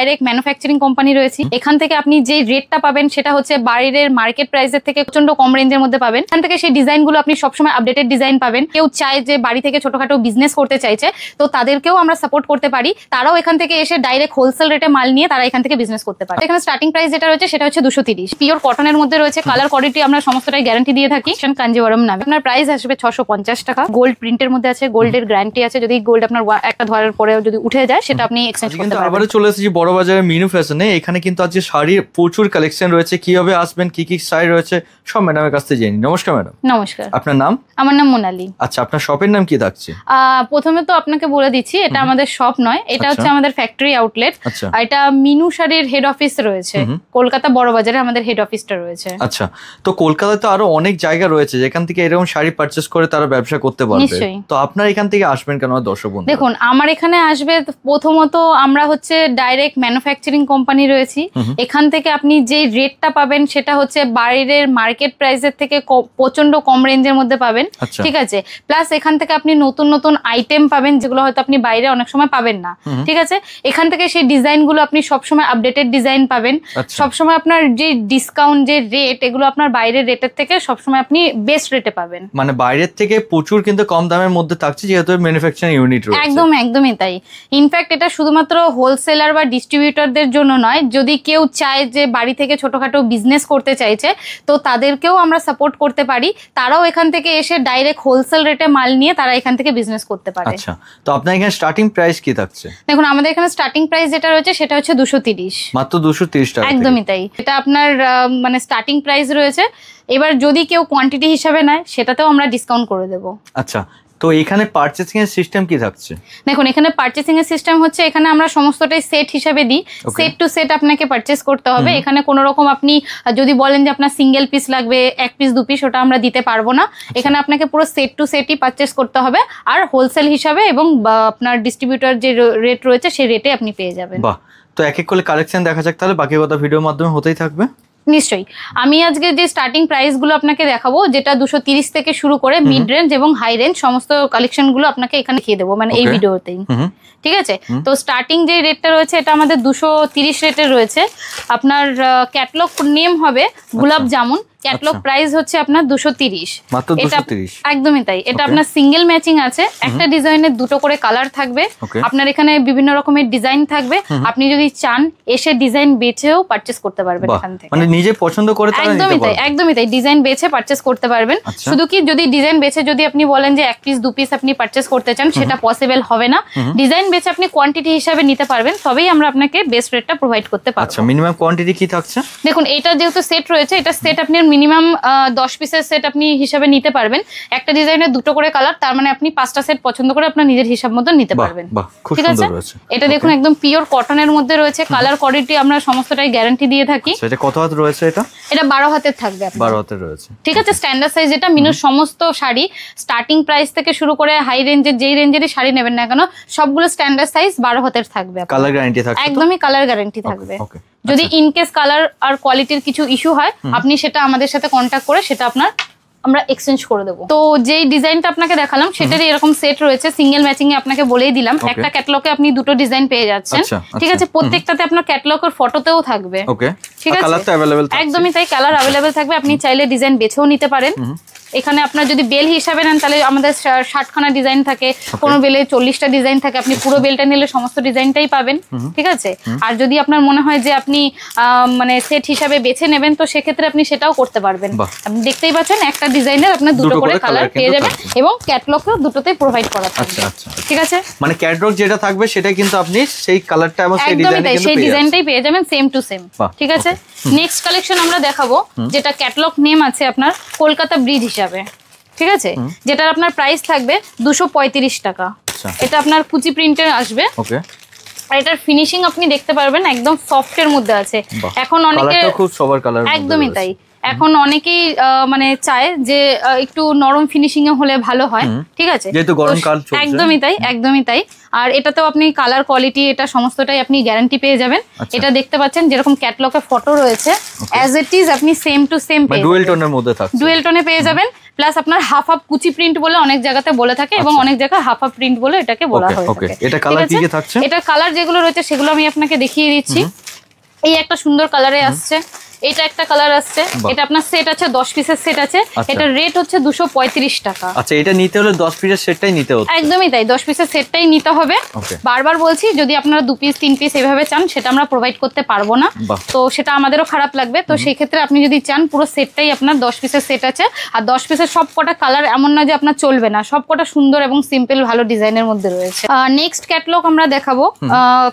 Direct manufacturing company রয়েছে। এখান থেকে আপনি যে রেটটা পাবেন সেটা হচ্ছে বাইরের মার্কেট প্রাইসের থেকে প্রচন্ড কম রেঞ্জের মধ্যে পাবেন। এখান থেকে সেই ডিজাইনগুলো আপনি সবসময় আপডেটেড ডিজাইন পাবেন। কেউ চায় যে বাড়ি থেকে ছোটখাটো বিজনেস করতে চাইছে, তো তাদেরকেও আমরা সাপোর্ট করতে পারি। তারাও এখান থেকে এসে ডাইরেক্ট হোলসেল রেটে মাল নিয়ে তারা এখান থেকে বিজনেস করতে পারে। এখানে স্টার্টিং প্রাইস যেটা রয়েছে সেটা হচ্ছে 230। পিওর কটনের মধ্যে রয়েছে, কালার কোয়ালিটি আমরা সমস্তটাই গ্যারান্টি দিয়ে থাকি। কাঞ্জিবরম নামে আপনার প্রাইস আসবে 650 টাকা। গোল্ড প্রিন্টের মধ্যে আছে, গোল্ডের গ্যারান্টি আছে। যদি গোল্ড আপনার একটা ধোয়ার পরে যদি উঠে যায় সেটা আপনি এক্সচেঞ্জ করতে পারবেন। আবারও চলে এসেছি বড় বাজারের মিনু ফ্যাশনে। এখানে কিন্তু আজকে শাড়ির প্রচুর কালেকশন রয়েছে। কিভাবে আসবেন, কি কি স্টাইল রয়েছে সব ম্যাডামের কাছ থেকে জেনে। নমস্কার ম্যাডাম। নমস্কার। আপনার নাম? আমার নাম মোনালি। আচ্ছা, আপনার শপের নাম কি থাকছে? প্রথমে তো আপনাকে বলে দিচ্ছি, এটা আমাদের শপ নয়, এটা হচ্ছে আমাদের ফ্যাক্টরি আউটলেট। আর এটা মিনু শাড়ির হেড অফিস রয়েছে কলকাতা বড় বাজারে, আমাদের হেড অফিসটা রয়েছে। আচ্ছা, তো কলকাতায় তো আরো অনেক জায়গা রয়েছে যেখান থেকে এরকম শাড়ি পারচেস করে তারা ব্যবসা করতে পারবে। তো আপনার এখান থেকে আসবেন কেন দর্শক বন্ধু? দেখুন, আমার এখানে আসবে প্রথমত আমরা হচ্ছে ডাইরেক্ট ম্যানুফ্যাকচারিং কোম্পানি রয়েছি। এখান থেকে আপনি যে রেটটা পাবেন সেটা হচ্ছে বাইরের মার্কেট প্রাইসের থেকে প্রচন্ড কম রেঞ্জের মধ্যে পাবেন। ঠিক আছে, প্লাস এখান থেকে আপনি নতুন নতুন আইটেম পাবেন যেগুলো হয়তো আপনি বাইরে অনেক সময় পাবেন না। ঠিক আছে, এখান থেকে সেই ডিজাইনগুলো আপনি সবসময় আপডেটেড ডিজাইন পাবেন। সবসময় আপনার যে ডিসকাউন্ট যে রেট, এগুলো আপনার বাইরের রেটের থেকে সবসময় আপনি বেস্ট রেটে পাবেন। মানে বাইরের থেকে প্রচুর কিন্তু কম দামের মধ্যে থাকছে যেহেতু ম্যানুফ্যাকচারিং ইউনিট রয়েছে। একদমই তাই। ইনফ্যাক্ট এটা শুধুমাত্র হোলসেলার বা ডিস্ট্রিবিউটরদের জন্য নয়, যদি কেউ চায় যে বাড়ি থেকে ছোটখাটো বিজনেস করতে চাইছে তো তাদেরকেও আমরা সাপোর্ট করতে পারি। তারাও এখান থেকে এসে ডাইরেক্ট হোলসেল রেটে মাল নিয়ে তারা এখান থেকে বিজনেস করতে পারে। আচ্ছা, তো আপনার এখানে স্টার্টিং প্রাইস কি থাকছে? দেখুন, আমাদের এখানে স্টার্টিং প্রাইস যেটা রয়েছে সেটা হচ্ছে 230। মাত্র 230 টাকা? একদমই তাই। এটা আপনার মানে স্টার্টিং প্রাইস রয়েছে। এবার যদি কেউ কোয়ান্টিটি হিসাবে নেয় সেটাতেও আমরা ডিসকাউন্ট করে দেবো। আচ্ছা, তো এখানে পারচেসিং এর সিস্টেম কি থাকছে? দেখুন, এখানে পারচেসিং এর সিস্টেম হচ্ছে, এখানে আমরা সমস্তটাই সেট হিসাবে দিই। সেট টু সেট আপনাকে পারচেস করতে হবে। এখানে কোনো রকম আপনি যদি বলেন যে আপনার সিঙ্গেল পিস লাগবে, এক পিস দু পিস, ওটা আমরা দিতে পারবো না। এখানে আপনাকে পুরো সেট টু সেটই পারচেস করতে হবে, আর হোলসেল হিসাবে এবং আপনার ডিস্ট্রিবিউটর যে রেট রয়েছে সেই রেটে আপনি পেয়ে যাবেন। বাহ, তো এক এক করে কালেকশন দেখা যাক, তাহলে বাকি কথা ভিডিওর মাধ্যমে হতেই থাকবে। নিশ্চয়ই। আমি আজকে যে স্টার্টিং প্রাইস গুলো আপনাকে দেখাবো, যেটা 230 থেকে শুরু করে মিড রেঞ্জ এবং হাই রেঞ্জ সমস্ত কালেকশন গুলো আপনাকে এখানে দেখিয়ে দেবো, মানে এই ভিডিওতেই। ঠিক আছে, তো স্টার্টিং যে রেটটা রয়েছে এটা আমাদের 230 রেটের রয়েছে। আপনার ক্যাটালগ নেম হবে গোলাপ জামুন। ক্যাটালগ প্রাইস হচ্ছে আপনার 230। মাত্র 230? একদমই তাই। এটা আপনার সিঙ্গেল ম্যাচিং আছে। একটা ডিজাইনের দুটো করে কালার থাকবে। আপনার এখানে বিভিন্ন রকমের ডিজাইন থাকবে। আপনি যদি চান এসে ডিজাইন বেছেও পারচেস করতে পারবেন এখান থেকে। মানে নিজে পছন্দ করে তারা নিতে পারবে। একদমই তাই। ডিজাইন বেছে পারচেস করতে পারবেন। শুধু কি যদি ডিজাইন বেছে যদি আপনি বলেন যে এক পিস দু পিস আপনি পারচেস করতে চান, সেটা পসিবল হবে না। ডিজাইন বেছে আপনি কোয়ান্টিটি হিসাবে নিতে পারবেন, তবেই আমরা আপনাকে বেস্ট রেটটা প্রোভাইড করতে পারবো। আচ্ছা, মিনিমাম কোয়ান্টিটি কি থাকছে? দেখুন, এটা যেহেতু সেট রয়েছে, এটা সেট আপনি মিনিমাম 10 পিসের সেট আপনি হিসাবে নিতে পারবেন। একটা ডিজাইনের দুটো করে কালার, তার মানে আপনি 5টা সেট পছন্দ করে আপনার নিজের হিসাব মতো নিতে পারবেন। ঠিক আছে, এটা দেখুন একদম পিওর কটনের মধ্যে রয়েছে। কালার কোয়ালিটি আমরা সমস্তটাই গ্যারান্টি দিয়ে থাকি। এটা কত হাত রয়েছে? এটা 12 হাতের থাকবে। 12 হাতের রয়েছে। ঠিক আছে, স্ট্যান্ডার্ড সাইজ। এটা মিনুর সমস্ত শাড়ি স্টার্টিং প্রাইস থেকে শুরু করে হাই রেঞ্জের যেই রেঞ্জেরই শাড়ি নেবেন না কেন, সবগুলো স্ট্যান্ডার্ড সাইজ 12 হাতের থাকবে। কালার গ্যারান্টি থাকবে? একদমই কালার গ্যারান্টি থাকবে। যদি ইনকেস কালার আর কোয়ালিটির কিছু ইস্যু হয়, আপনি সেটা আমাদের সাথে কন্ট্যাক্ট করে সেটা আমরা এক্সচেঞ্জ করে দেবো। তো যেই ডিজাইনটা আপনাকে দেখালাম সেটারই এরকম সেট রয়েছে। সিঙ্গেল ম্যাচিং এ আপনাকে বলেই দিলাম, একটা ক্যাটালগে আপনি দুটো ডিজাইন পেয়ে যাচ্ছেন। ঠিক আছে, প্রত্যেকটাতে আপনার ক্যাটালগের ফটোতেও থাকবে। ঠিক আছে, একদমই তাই। কালার অ্যাভেলেবেল থাকবে। আপনি চাইলে ডিজাইন বেছেও নিতে পারেন। এখানে আপনার যদি বেল হিসাবে নেন তাহলে আমাদের 60খানা ডিজাইন থাকে, কোনো বেলে 40টা ডিজাইন থাকে। আপনি পুরো বেলটা নিলে সমস্ত ডিজাইনটাই পাবেন। ঠিক আছে, আর যদি আপনার মনে হয় যে আপনি মানে সেট হিসাবে বেছে নেবেন, তো সেক্ষেত্রে আপনি সেটাও করতে পারবেন। আপনি দেখতেই পাচ্ছেন একটা ডিজাইনের আপনার দুটো করে কালার পেয়ে যাবেন এবং ক্যাটালগও দুটোতেই প্রোভাইড করা থাকবে। ঠিক আছে, মানে ক্যাটালগ যেটা থাকবে সেটা কিন্তু আপনি সেই কালারটা এবং সেই ডিজাইনটাই পেয়ে যাবেন সেম টু সেম। ঠিক আছে, নেক্সট কালেকশন আমরা দেখাবো, যেটা ক্যাটালগ নেম আছে আপনার কলকাতা ব্রিজ হিসাবে। ঠিক আছে, যেটার আপনার প্রাইস থাকবে 235 টাকা। এটা আপনার কুচি প্রিন্টের আসবে। আর এটার ফিনিশিং আপনি দেখতে পারবেন একদম সফট এর মধ্যে আছে। এখন অনেকে খুব সবার কালার, একদমই তাই, এখন অনেকেই মানে চায় যে একটু নরম ফিনিশিং এ হলে ভালো হয়, ঠিক আছে, যেহেতু গরমকাল চলছে। একদমই তাই, একদমই তাই। আর এটাতেও আপনি কালার কোয়ালিটি এটা সমস্তটাই আপনি গ্যারান্টি পেয়ে যাবেন। এটা দেখতে পাচ্ছেন যেরকম ক্যাটালগে ফটো রয়েছে অ্যাজ ইট ইজ আপনি সেম টু সেম পেয়ে যাবেন, ডুয়েল টোনের মধ্যে থাকছে, ডুয়েল টোনে পেয়ে যাবেন। প্লাস আপনার হাফ হাফ কুচি প্রিন্ট বলে অনেক জায়গাতে বলে থাকে এবং অনেক জায়গায় হাফ হাফ প্রিন্ট বলে এটাকে বলা হয় থাকে। এটা কালার কি কি থাকছে? এটা কালার যেগুলো রয়েছে সেগুলো আমি আপনাকে দেখিয়ে দিচ্ছি। এই একটা সুন্দর কালারে আসছে, এটা একটা কালার আসছে, এটা আপনার সেট আছে 10 পিসের সেট আছে, এটা রেট হচ্ছে 235 টাকা। আচ্ছা, এটা নিতে হলে 10 পিসের সেটটাই নিতে হবে? একদমই তাই, 10 পিসের সেটটাই নিতে হবে। বারবার বলছি যদি আপনারা 2 পিস 3 পিস এভাবে চান সেটা আমরা প্রোভাইড করতে পারবো না, তো সেটা আমাদেরও খারাপ লাগবে। তো সেই ক্ষেত্রে আপনি যদি চান পুরো সেটটাই আপনার 10 পিসের সেট আছে। আর 10 পিসের সব কটা কালার এমন না যে আপনার চলবে না, সব কটা সুন্দর এবং সিম্পল ভালো ডিজাইনের মধ্যে রয়েছে। নেক্সট ক্যাটালগ আমরা দেখাবো,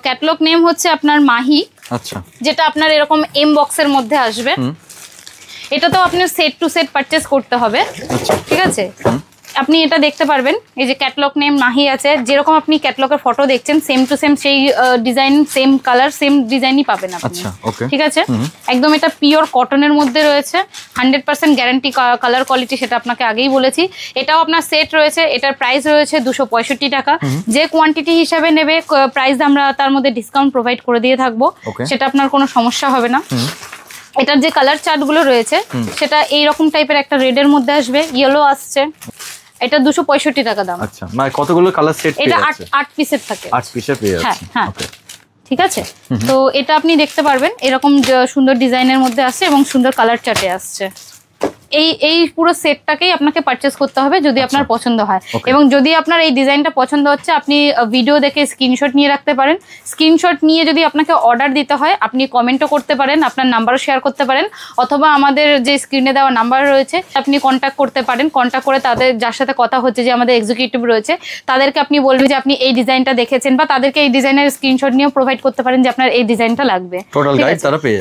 ক্যাটালগ নেম হচ্ছে আপনার মাহি। আচ্ছা, যেটা আপনার এরকম এম বক্সের মধ্যে আসবে। এটা তো আপনি সেট টু সেট পারচেজ করতে হবে, ঠিক আছে। আপনি এটা দেখতে পারবেন, এই যে ক্যাটালগ নেম মাহি আছে, যেরকম আপনি ক্যাটালগের ফটো দেখছেন সেম টু সেম সেই ডিজাইন, সেম কালার, সেম ডিজাইনই পাবেন আপনি, ঠিক আছে। একদম এটা পিওর কটনের মধ্যে রয়েছে, 100% গ্যারান্টি কালার কোয়ালিটি, সেটা আপনাকে আগেই বলেছি। এটাও আপনার সেট রয়েছে, এটার প্রাইস রয়েছে 265 টাকা। যে কোয়ান্টিটি হিসাবে নেবে প্রাইস আমরা তার মধ্যে ডিসকাউন্ট প্রোভাইড করে দিয়ে থাকবো, সেটা আপনার কোনো সমস্যা হবে না। এটার যে কালার চার্ট গুলো রয়েছে সেটা এইরকম টাইপের একটা রেড এর মধ্যে আসবে, ইয়েলো আসছে, এটা 265 টাকা দাম। আচ্ছা, মানে কতগুলো কালার সেট পেয়ে এটা যাচ্ছে? 8 পিসের থাকে, 8 পিসের পেয়ে যাচ্ছে। হ্যাঁ, ঠিক আছে। তো এটা আপনি দেখতে পারবেন এরকম সুন্দর ডিজাইনের মধ্যে আসছে এবং সুন্দর কালার চার্টে আসছে। এই পুরো সেটটাকেই আপনাকে পারচেজ করতে হবে যদি আপনার পছন্দ হয়। এবং যদি আপনার এই ডিজাইনটা পছন্দ হচ্ছে আপনি ভিডিও দেখে স্ক্রিনশট নিয়ে রাখতে পারেন। স্ক্রিনশট নিয়ে যদি আপনাকে অর্ডার দিতে হয় আপনি কমেন্টও করতে পারেন, আপনার নাম্বারও শেয়ার করতে পারেন, অথবা আমাদের যে স্ক্রিনে দেওয়া নাম্বার রয়েছে আপনি কন্ট্যাক্ট করতে পারেন। কন্ট্যাক্ট করে তাদের যার সাথে কথা হচ্ছে যে আমাদের এক্সিকিউটিভ রয়েছে তাদেরকে আপনি বলবেন যে আপনি এই ডিজাইনটা দেখেছেন, বা তাদেরকে এই ডিজাইনের স্ক্রিনশট নিয়েও প্রোভাইড করতে পারেন যে আপনার এই ডিজাইনটা লাগবে।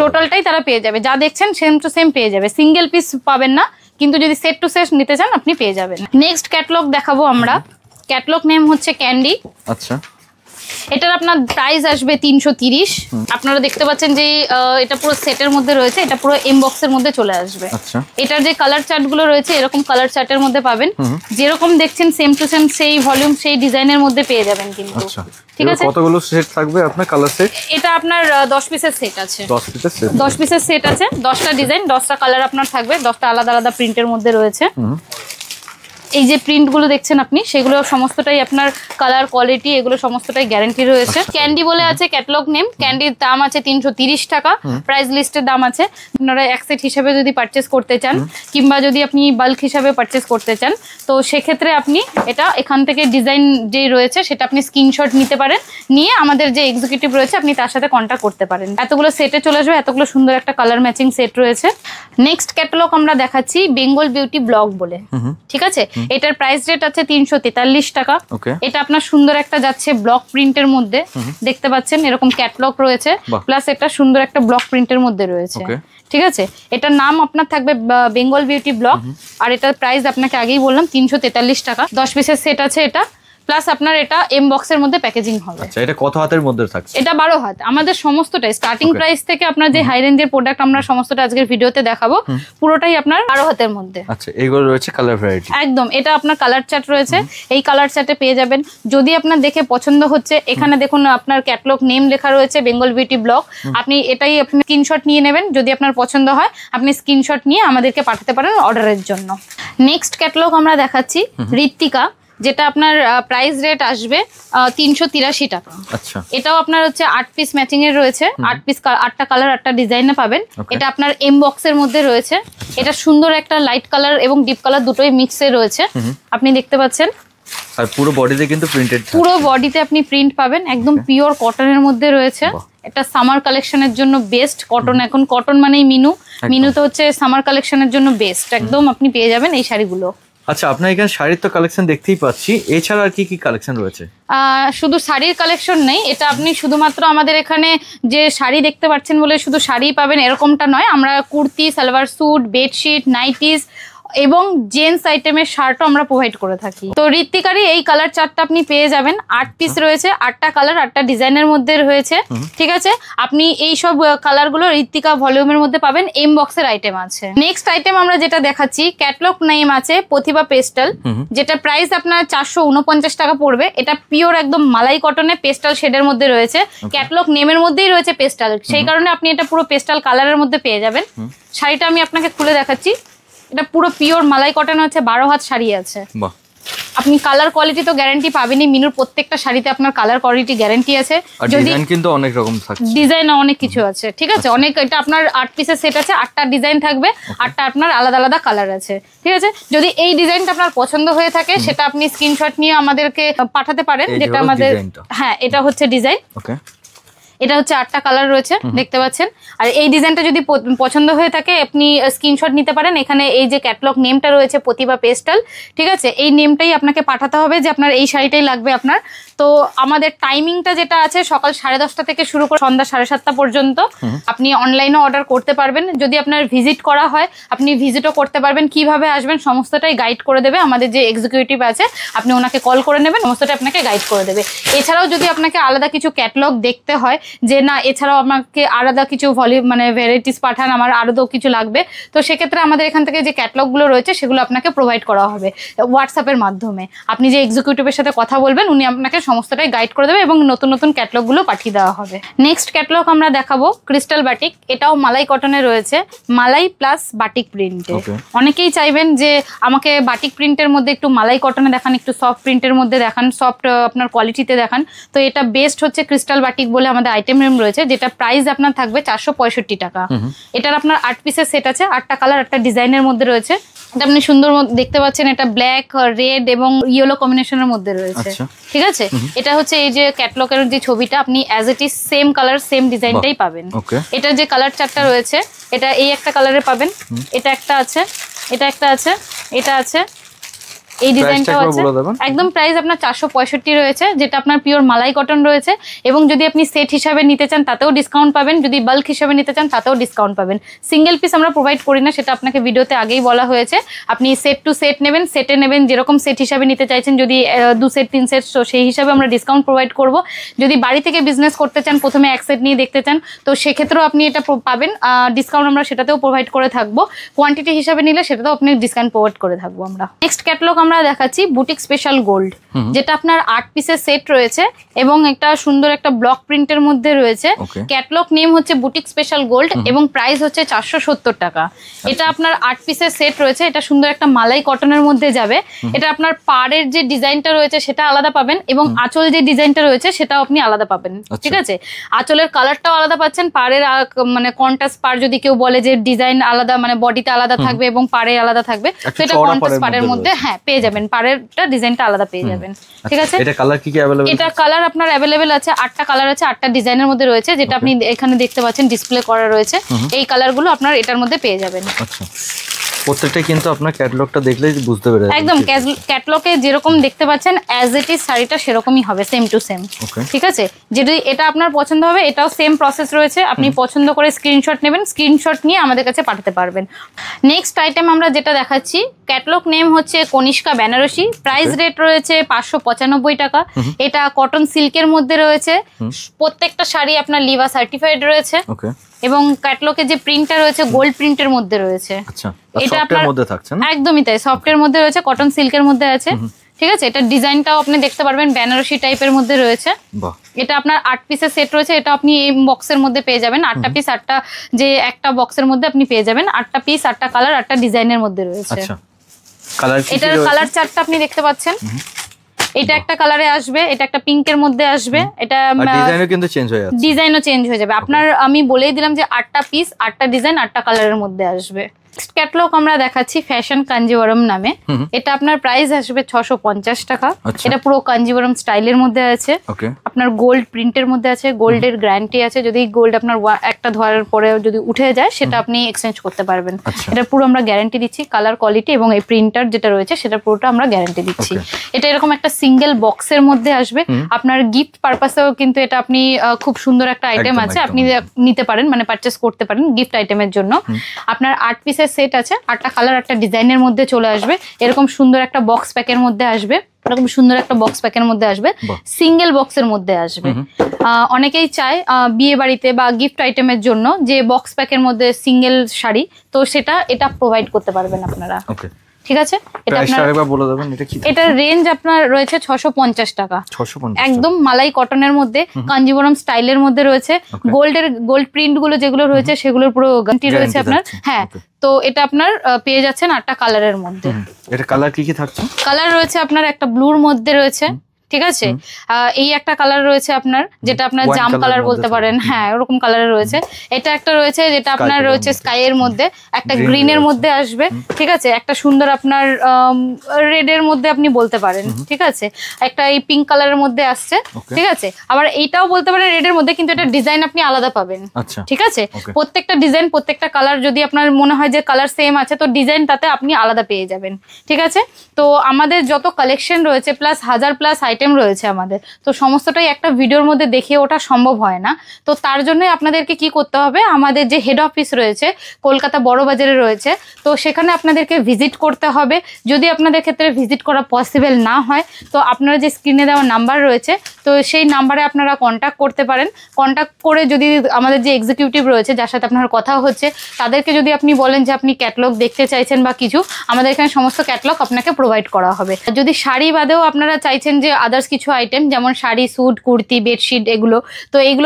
টোটালটাই তারা পেয়ে যাবে, যা দেখছেন সেম টু সেম পেয়ে যাবে, সিঙ্গেল পিস পাবেন না, কিন্তু যদি সেট টু সেট নিতে চান আপনি পেয়ে যাবেন। নেক্সট ক্যাটালগ দেখাবো আমরা, ক্যাটালগ নেম হচ্ছে ক্যান্ডি। আচ্ছা, এটার আপনার প্রাইস আসবে 330। আপনারা দেখতে পাচ্ছেন যে এটা পুরো সেটের মধ্যে রয়েছে, এটা পুরো এম বক্সের মধ্যে চলে আসবে। এটার যে কালার চার্ট গুলো রয়েছে এরকম কালার চার্টের মধ্যে পাবেন, যেরকম দেখছেন সেম টু সেম সেই ভলিউম সেই ডিজাইনের মধ্যে পেয়ে যাবেন কিন্তু, ঠিক আছে। কতগুলো সেট থাকবে আপনার কালার সেট? এটা আপনার 10 পিসের সেট আছে, 10 পিসের সেট আছে, 10টা ডিজাইন 10টা কালার আপনার থাকবে, 10টা আলাদা আলাদা প্রিন্টের মধ্যে রয়েছে। এই যে প্রিন্ট গুলো দেখছেন আপনি সেগুলো সমস্তটাই আপনার কালার কোয়ালিটি এগুলো সমস্তটাই গ্যারান্টি রয়েছে। ক্যান্ডি বলে আছে ক্যাটালগ নেম, ক্যান্ডির দাম আছে 330 টাকা, প্রাইস লিস্টের দাম আছে। আপনারা এক সেট হিসেবে যদি পারচেস করতে চান কিংবা যদি আপনি বাল্ক হিসাবে পারচেস করতে চান তো সেক্ষেত্রে আপনি এটা এখান থেকে ডিজাইন যেই রয়েছে সেটা আপনি স্ক্রিনশট নিতে পারেন, নিয়ে আমাদের যে এক্সিকিউটিভ রয়েছে আপনি তার সাথে কন্ট্যাক্ট করতে পারেন। এতগুলো সেটে চলে আসবে, এতগুলো সুন্দর একটা কালার ম্যাচিং সেট রয়েছে। নেক্সট ক্যাটালগ আমরা দেখাচ্ছি বেঙ্গল বিউটি ব্লগ বলে, ঠিক আছে। এটার প্রাইস রেট আছে 343 টাকা। এটা আপনার সুন্দর একটা যাচ্ছে ব্লক প্রিন্টের মধ্যে, দেখতে পাচ্ছেন এরকম ক্যাটালগ রয়েছে, প্লাস একটা সুন্দর একটা ব্লক প্রিন্টের মধ্যে রয়েছে, ঠিক আছে। এটার নাম আপনার থাকবে বেঙ্গল বিউটি ব্লগ, আর এটার প্রাইস আপনাকে আগেই বললাম 343 টাকা। 10 পিসের সেট আছে এটা, প্লাস আপনার এটা এম বক্সের মধ্যে প্যাকেজিং হবে। আচ্ছা, এটা কত হাতের মধ্যে থাকছে? এটা 12 হাত। আমাদের সমস্তটাই স্টার্টিং প্রাইস থেকে আপনার যে হাই রেঞ্জের প্রোডাক্ট আমরা সমস্তটা আজকের ভিডিওতে দেখাবো পুরোটাই আপনার 12 হাতের মধ্যে। আচ্ছা, এইগুলো রয়েছে কালার ভ্যারাইটি, একদম। এটা আপনার কালার চার্ট রয়েছে, এই কালার চার্টে পেয়ে যাবেন। যদি আপনার দেখে পছন্দ হচ্ছে এখানে দেখুন আপনার ক্যাটালগ নেম লেখা রয়েছে বেঙ্গল বিউটি ব্লগ, আপনি এটাই আপনি স্ক্রিনশট নিয়ে নেবেন। যদি আপনার পছন্দ হয় আপনি স্ক্রিনশট নিয়ে আমাদেরকে পাঠাতে পারেন অর্ডারের জন্য। নেক্সট ক্যাটালগ আমরা দেখাচ্ছি ঋত্বিকা, যেটা আপনার প্রাইস রেট আসবে 383 টাকা। আচ্ছা, এটাও আপনার হচ্ছে 8 পিস ম্যাচিং এর রয়েছে, 8 পিস 8টা কালার 8টা ডিজাইনে পাবেন। এটা আপনার এম বক্সের মধ্যে রয়েছে, এটা সুন্দর একটা লাইট কালার এবং ডিপ কালার দুটোই মিক্সে রয়েছে, আপনি দেখতে পাচ্ছেন। আর পুরো বডিতে কিন্তু প্রিন্টেড, পুরো বডিতে আপনি প্রিন্ট পাবেন, একদম পিওর কটনের মধ্যে রয়েছে। এটা সামার কালেকশনের জন্য বেস্ট কটন, এখন কটন মানেই মিনু তো হচ্ছে সামার কালেকশনের জন্য বেস্ট, একদম আপনি পেয়ে যাবেন এই শাড়িগুলো। আচ্ছা, আপনার এখানে শাড়ির তো কালেকশন দেখতেই পাচ্ছি, এছাড়া আর কি কি কালেকশন রয়েছে? শুধু শাড়ির কালেকশন নেই, এটা আপনি শুধুমাত্র আমাদের এখানে যে শাড়ি দেখতে পাচ্ছেন বলে শুধু শাড়ি পাবেন এরকমটা নয়, আমরা কুর্তি, সালোয়ার স্যুট, বেডশিট, নাইটিস এবং জেন্টস আইটেমের শার্টও আমরা প্রোভাইড করে থাকি। তো ঋত্বিকারই এই কালার চার্টটা আপনি পেয়ে যাবেন, 8 পিস রয়েছে, 8টা কালার 8টা ডিজাইনের মধ্যে রয়েছে, ঠিক আছে। আপনি এই সব কালারগুলো ঋত্বিকা ভলিউমের মধ্যে পাবেন, এম বক্সের আইটেম আছে। নেক্সট আইটেম আমরা যেটা দেখাচ্ছি, ক্যাটলগ নেম আছে প্রতিভা পেস্টাল, যেটা প্রাইস আপনার 449 টাকা পড়বে। এটা পিওর একদম মালাই কটনে পেস্টাল শেডের মধ্যে রয়েছে, ক্যাটলগ নেমের মধ্যেই রয়েছে পেস্টাল, সেই কারণে আপনি এটা পুরো পেস্টাল কালারের মধ্যে পেয়ে যাবেন। শাড়িটা আমি আপনাকে খুলে দেখাচ্ছি, এটা পুরো পিওর মালাই কটন হচ্ছে, 12 হাত শাড়ি আছে। আপনি কালার কোয়ালিটি তো গ্যারান্টি পাবেনই, মিনুর প্রত্যেকটা শাড়িতে আপনার কালার কোয়ালিটি গ্যারান্টি আছে। যদি ডিজাইন কিন্তু অনেক রকম থাকছে, ডিজাইন অনেক কিছু আছে, ঠিক আছে, অনেক। এটা আপনার 8 পিসের সেট আছে, 8টা ডিজাইন থাকবে, 8টা আপনার আলাদা আলাদা কালার আছে, ঠিক আছে। যদি এই ডিজাইনটা আপনার পছন্দ হয়ে থাকে সেটা আপনি স্ক্রিনশট নিয়ে আমাদেরকে পাঠাতে পারেন, যেটা আমাদের, হ্যাঁ এটা হচ্ছে ডিজাইন। ওকে, এটা হচ্ছে 8টা কালার রয়েছে, দেখতে পাচ্ছেন। আর এই ডিজাইনটা যদি পছন্দ হয়ে থাকে আপনি স্ক্রিনশট নিতে পারেন। এখানে এই যে ক্যাটলগ নেমটা রয়েছে প্রতিভা পেস্টাল, ঠিক আছে, এই নেমটাই আপনাকে পাঠাতে হবে যে আপনার এই শাড়িটাই লাগবে আপনার। তো আমাদের টাইমিংটা যেটা আছে সকাল 10:30 থেকে শুরু করে সন্ধ্যা 7:30 পর্যন্ত। আপনি অনলাইনে অর্ডার করতে পারবেন, যদি আপনার ভিজিট করা হয় আপনি ভিজিটও করতে পারবেন। কিভাবে আসবেন সমস্তটাই গাইড করে দেবে আমাদের যে এক্সিকিউটিভ আছে, আপনি ওনাকে কল করে নেবেন, সমস্তটা আপনাকে গাইড করে দেবে। এছাড়াও যদি আপনাকে আলাদা কিছু ক্যাটলগ দেখতে হয় যে না এছাড়াও আমাকে আলাদা কিছু ভলিউম মানে ভ্যারাইটিস পাঠান, আমার আরও কিছু লাগবে, তো সেক্ষেত্রে আমাদের এখান থেকে যে ক্যাটলগগুলো রয়েছে সেগুলো আপনাকে প্রোভাইড করা হবে হোয়াটসঅ্যাপের মাধ্যমে। আপনি যে এক্সিকিউটিভের সাথে কথা বলবেন উনি আপনাকে সমস্তটাই গাইড করে দেবে এবং নতুন নতুন ক্যাটলগগুলো পাঠিয়ে দেওয়া হবে। নেক্সট ক্যাটলগ আমরা দেখাবো ক্রিস্টাল বাটিক, এটাও মালাই কটনে রয়েছে, মালাই প্লাস বাটিক প্রিন্টে। অনেকেই চাইবেন যে আমাকে বাটিক প্রিন্টের মধ্যে একটু মালাই কটনে দেখান, একটু সফট প্রিন্টের মধ্যে দেখান, সফট আপনার কোয়ালিটিতে দেখান। তো এটা বেস্ট হচ্ছে ক্রিস্টাল বাটিক বলে আমাদের আইটেম নেম রয়েছে, যেটা প্রাইস আপনার থাকবে 465 টাকা। এটার আপনার 8 পিসের সেট আছে, 8টা কালার 8টা ডিজাইনের মধ্যে রয়েছে। এটা আপনি সুন্দর দেখতে পাচ্ছেন, এটা ব্ল্যাক, রেড এবং ইয়েলো কম্বিনেশনের মধ্যে রয়েছে, ঠিক আছে। এটা হচ্ছে এই যে ক্যাটলগের যে ছবিটা, আপনি as it is same colour same ডিজাইনটাই পাবেন। এটা যে কালার চার্টটা রয়েছে, এটা এই একটা কালারে পাবেন, এটা একটা আছে, এটা একটা আছে, এটা আছে, এই ডিজাইনটাও আছে। একদম প্রাইস আপনার 465 রয়েছে, যেটা আপনার পিওর মালাই কটন রয়েছে। এবং যদি আপনি সেট হিসাবে নিতে চান তাতেও ডিসকাউন্ট পাবেন, যদি বাল্ক হিসাবে নিতে চান তাতেও ডিসকাউন্ট পাবেন। সিঙ্গেল পিস আমরা প্রোভাইড করি না, সেটা আপনাকে ভিডিওতে আগেই বলা হয়েছে। আপনি সেট টু সেট নেবেন, সেটে নেবেন যেরকম সেট হিসাবে নিতে চাইছেন, যদি 2 সেট 3 সেট তো সেই হিসাবে আমরা ডিসকাউন্ট প্রোভাইড করব। যদি বাড়ি থেকে বিজনেস করতে চান, প্রথমে 1 সেট নিয়ে দেখতে চান, তো সেক্ষেত্রেও আপনি এটা পাবেন ডিসকাউন্ট, আমরা সেটাতেও প্রোভাইড করে থাকবো। কোয়ান্টিটি হিসাবে নিলে সেটাতেও আপনি ডিসকাউন্ট প্রোভাইড করে থাকবো আমরা। নেক্সট ক্যাটলগ আমরা দেখাচ্ছি বুটিক স্পেশাল গোল্ড, যেটা আপনার 8 পিসের সেট রয়েছে এবং একটা সুন্দর একটা ব্লক প্রিন্টের মধ্যে রয়েছে। ক্যাটলগ নেম হচ্ছে বুটিক স্পেশাল গোল্ড এবং প্রাইস হচ্ছে 470 টাকা। এটা আপনার 8 পিসের সেট রয়েছে, এটা সুন্দর একটা মালাই কটনের মধ্যে যাবে। এটা আপনার পাড়ের যে ডিজাইনটা রয়েছে সেটা আলাদা পাবেন এবং আঁচল যে ডিজাইনটা রয়েছে সেটাও আপনি আলাদা পাবেন, ঠিক আছে। আঁচলের কালারটাও আলাদা পাচ্ছেন, পাড়ের মানে কন্ট্রাস্ট পাড় যদি কেউ বলে যে ডিজাইন আলাদা মানে বডিতে আলাদা থাকবে এবং পাড়ে আলাদা থাকবে, তো এটা কন্ট্রাস্ট পাড়ের মধ্যে হ্যাঁ পেয়ে যাবেন, পাড়েরটা ডিজাইনটা আলাদা পেয়ে যাবেন, ঠিক আছে। এটা কালার কি কি अवेलेबल? এটা কালার আপনার अवेलेबल আছে, 8টা কালার আছে, 8টা ডিজাইনের মধ্যে রয়েছে, যেটা আপনি এখানে দেখতে পাচ্ছেন ডিসপ্লে করা রয়েছে। এই কালারগুলো আপনার এটার মধ্যে পেয়ে যাবেন। আচ্ছা, প্রত্যেকটা কিন্তু আপনার ক্যাটালগটা দেখলেই বুঝতে পারবেন, একদম ক্যাটালগে যেরকম দেখতে পাচ্ছেন অ্যাজ ইট ইজ শাড়িটা সেরকমই হবে, সেম টু সেম, ঠিক আছে। যদি এটা আপনার পছন্দ হবে এটাও সেম প্রসেস রয়েছে, আপনি পছন্দ করে স্ক্রিনশট নেবেন, স্ক্রিনশট নিয়ে আমাদের কাছে পাঠাতে পারবেন। নেক্সট আইটেম আমরা যেটা দেখাচ্ছি, ক্যাটালগ নেম হচ্ছে কনিষ্কা বেনারসি, প্রাইস রেট রয়েছে 595 টাকা। এটা কটন সিল্কের মধ্যে রয়েছে, প্রত্যেকটা শাড়ি আপনার লিভা সার্টিফাইড রয়েছে এবং ক্যাটালগে যে প্রিন্টটা রয়েছে গোল্ড প্রিন্টের মধ্যে রয়েছে। আচ্ছা, এটা আপনার মধ্যে থাকছে না? একদমই তাই, সফটের মধ্যে রয়েছে, কটন সিল্কের মধ্যে আছে, ঠিক আছে। এটা ডিজাইনটাও আপনি দেখতে পারবেন বেনারসি টাইপের মধ্যে রয়েছে। এটা আপনার 8 পিসের সেট রয়েছে, এটা আপনি এই বক্সের মধ্যে পেয়ে যাবেন। 8টা পিস 8টা যে একটা বক্সের মধ্যে আপনি পেয়ে যাবেন, 8টা পিস 8টা কালার 8টা ডিজাইনের মধ্যে রয়েছে। আচ্ছা, কালার কি এটার কালার চার্টটা আপনি দেখতে পাচ্ছেন, এটা একটা কালারে আসবে, এটা একটা পিঙ্কের মধ্যে আসবে, এটা ডিজাইনও কিন্তু চেঞ্জ হয়ে যাচ্ছে, ডিজাইনও চেঞ্জ হয়ে যাবে। আপনার আমি বলেই দিলাম যে 8টা পিস 8টা ডিজাইন 8টা কালারের মধ্যে আসবে। নেক্সট ক্যাটালগ আমরা দেখাচ্ছি ফ্যাশন কাঞ্জিবরম নামে, এটা আপনার প্রাইস আসবে 650 টাকা। এটা পুরো কাঞ্জিবরম স্টাইলের মধ্যে আছে, আপনার গোল্ড প্রিন্টের মধ্যে আছে, গোল্ডের গ্যারান্টি আছে, যদি গোল্ড আপনার একটা ধোয়ার পরে যদি উঠে যায় সেটা আপনি এক্সচেঞ্জ করতে পারবেন। এটা পুরো আমরা গ্যারান্টি দিচ্ছি, কালার কোয়ালিটি এবং এই প্রিন্টার যেটা রয়েছে সেটা পুরোটা আমরা গ্যারান্টি দিচ্ছি। এটা এরকম একটা সিঙ্গেল বক্সের মধ্যে আসবে, আপনার গিফট পারপাসেও কিন্তু এটা আপনি খুব সুন্দর একটা আইটেম আছে, আপনি নিতে পারেন মানে পারচেস করতে পারেন গিফট আইটেমের জন্য। আপনার 8 পিসের পিসের সেট আছে, 8টা কালার 8টা ডিজাইনের মধ্যে চলে আসবে। এরকম সুন্দর একটা বক্স প্যাকের মধ্যে আসবে, এরকম সুন্দর একটা বক্স প্যাকের মধ্যে আসবে, সিঙ্গেল বক্সের মধ্যে আসবে। অনেকেই চায় বিয়ে বাড়িতে বা গিফট আইটেমের জন্য যে বক্স প্যাকের মধ্যে সিঙ্গেল শাড়ি, তো এটা প্রোভাইড করতে পারবেন আপনারা। ঠিক আছে, এটা আপনারা আরেকবার বলে দেবেন এটা কি? এটার রেঞ্জ আপনার রয়েছে 650 টাকা, 650, একদম মালাই কটনের মধ্যে, কাঞ্জিবরম স্টাইলের মধ্যে রয়েছে। গোল্ড প্রিন্ট গুলো যেগুলো রয়েছে সেগুলোর পুরো গ্যারান্টি রয়েছে আপনার। হ্যাঁ, তো এটা আপনার পেয়ে যাচ্ছেন 8টা কালারের মধ্যে। এটা কালার কি কি থাকছে? কালার রয়েছে আপনার একটা ব্লুর মধ্যে রয়েছে, ঠিক আছে, এই একটা কালার রয়েছে আপনার যেটা আপনার জাম কালার বলতে পারেন, হ্যাঁ ওরকম কালারের রয়েছে। এটা একটা রয়েছে যেটা আপনার রয়েছে স্কাই এর মধ্যে, একটা গ্রিনের মধ্যে আসবে, ঠিক আছে, একটা সুন্দর আপনার রেড এর মধ্যে আপনি বলতে পারেন, ঠিক আছে, একটা এই পিঙ্ক কালারের মধ্যে আসছে, ঠিক আছে, আবার এইটাও বলতে পারেন রেড এর মধ্যে, কিন্তু এটা ডিজাইন আপনি আলাদা পাবেন, ঠিক আছে। প্রত্যেকটা ডিজাইন প্রত্যেকটা কালার যদি আপনার মনে হয় যে কালার সেম আছে, তো ডিজাইন তাতে আপনি আলাদা পেয়ে যাবেন, ঠিক আছে। তো আমাদের যত কালেকশন রয়েছে প্লাস 1000+ আইটেম রয়েছে আমাদের, তো সমস্তটাই একটা ভিডিওর মধ্যে দেখিয়ে ওঠা সম্ভব হয় না। তো তার জন্যই আপনাদেরকে কি করতে হবে, আমাদের যে হেড অফিস রয়েছে কলকাতা বড় বাজারে রয়েছে, তো সেখানে আপনাদেরকে ভিজিট করতে হবে। যদি আপনাদের ক্ষেত্রে ভিজিট করা পসিবল না হয়, তো আপনারা যে স্ক্রিনে দেওয়া নাম্বার রয়েছে, তো সেই নাম্বারে আপনারা কন্ট্যাক্ট করতে পারেন। কন্ট্যাক্ট করে যদি আমাদের যে এক্সিকিউটিভ রয়েছে যার সাথে আপনার কথা হচ্ছে, তাদেরকে যদি আপনি বলেন যে আপনি ক্যাটালগ দেখতে চাইছেন বা কিছু, আমাদের এখানে সমস্ত ক্যাটালগ আপনাকে প্রোভাইড করা হবে। যদি শাড়ি বাদেও আপনারা চাইছেন যে আদার্স কিছু আইটেম, যেমন শাড়ি, স্যুট, কুর্তি, বেডশিট, এগুলো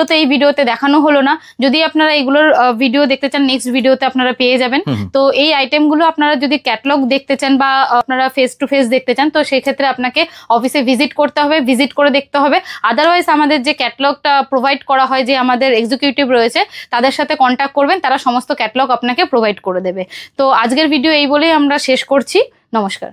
তো এই ভিডিওতে দেখানো হলো না। যদি আপনারা এগুলোর ভিডিও দেখতে চান, নেক্সট ভিডিওতে আপনারা পেয়ে যাবেন। তো এই আইটেমগুলো আপনারা যদি ক্যাটালগ দেখতে চান বা আপনারা ফেস টু ফেস দেখতে চান, তো সেই ক্ষেত্রে আপনাকে অফিসে ভিজিট করতে হবে, ভিজিট করে দেখতে হবে। আদারওয়াইজ আমাদের যে ক্যাটালগটা প্রোভাইড করা হয়, যে আমাদের এক্সিকিউটিভ রয়েছে তাদের সাথে কন্ট্যাক্ট করবেন, তারা সমস্ত ক্যাটালগ আপনাকে প্রোভাইড করে দেবে। তো আজকের ভিডিও এই বলেই আমরা শেষ করছি। নমস্কার।